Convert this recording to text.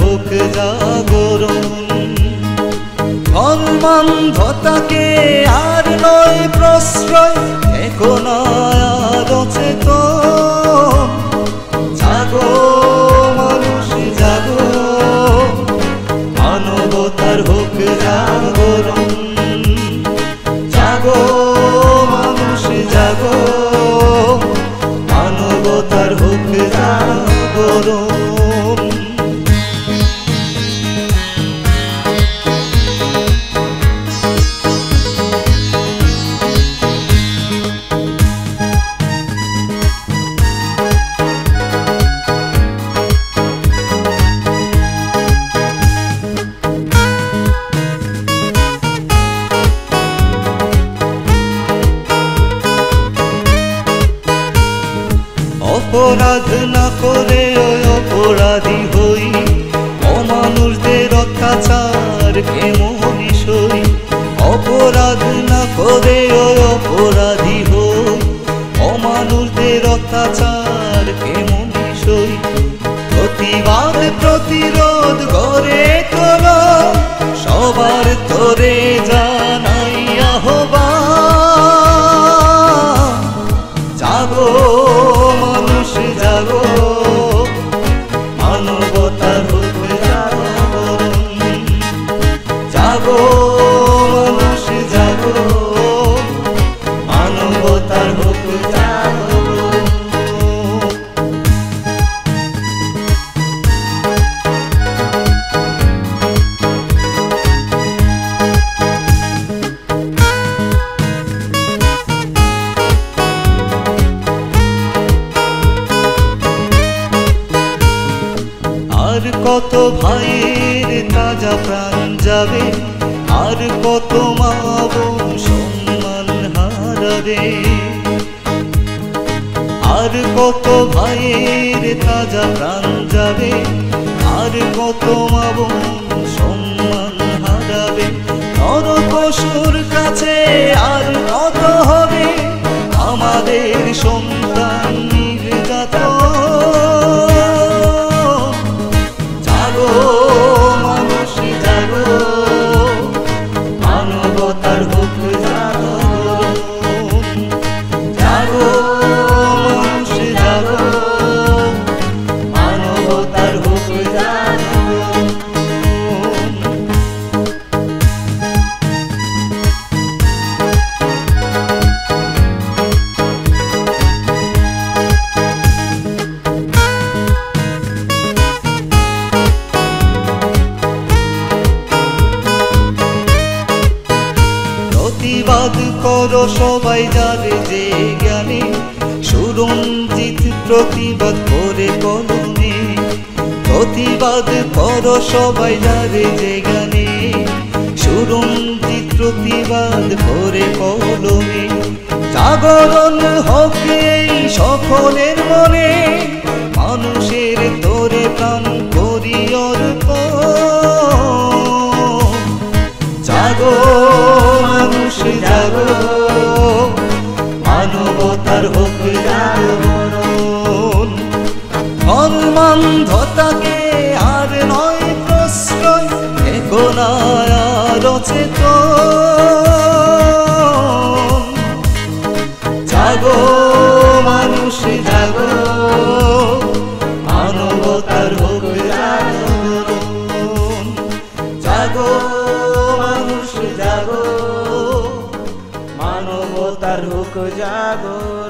হোক জাগরণ। ধর্মান্ধতাকে আর নয় প্রশ্রয়, দেখো না আর অচেতন। জাগো মানুষ জাগো, মানবতার হোক জাগরণ। জাগো মানুষ জাগো, মানবতার হোক জাগরণ। অপরাধ না করে অপরাধী হই, অমানুষদের অত্যাচার কেমন সই। অপরাধ না করে অপরাধী হই, অমানুষদের অত্যাচার কেমন সই। প্রতিবাদ প্রতিরোধ গড়ে তোলো, সবার তোরে জানাই আহ্বান। জাগো মানুষ জাগো, মানবতার হোক জাগরণ। জাগো মানুষ জাগো, মানবতার হোক জাগরণ। আর কত ভাইয়ের তাজা প্রাণ যাবে, আর কত মা বোন সম্মান হারাবে। আর কত ভাইয়ের তাজা প্রাণ যাবে, আর কত মা বোন সম্মান হারাবে। নরপশুর কাছে আর কত হবে আমাদের সন্তান নির্যাতন। জাগো মানুষ জাগো, মানবতার হোক জাগরণ। জাগো মানুষ জাগো, মানবতার হোক জাগরণ। প্রতিবাদ করো সবাই যার যে জ্ঞানে, সুরঞ্জিত প্রতিবাদ করে কলমে। প্রতিবাদ করো সবাই যার যে জ্ঞানে, সুরঞ্জিত প্রতিবাদ করে কলমে। জাগরণ হোক এই সকলের মনে, মানুষের তোরে প্রাণ করি অর্পণ। জাগো মানুষ জাগো, মানবতার হোক জাগরণ। ধর্মান্ধতাকে আর নয় প্রশ্রয়, দেখো না আর অচেতন। জাগো মানুষ জাগো, মানবতার হোক জাগরণ। জাগো মানুষ জাগো, মানবতার হোক জাগরণ।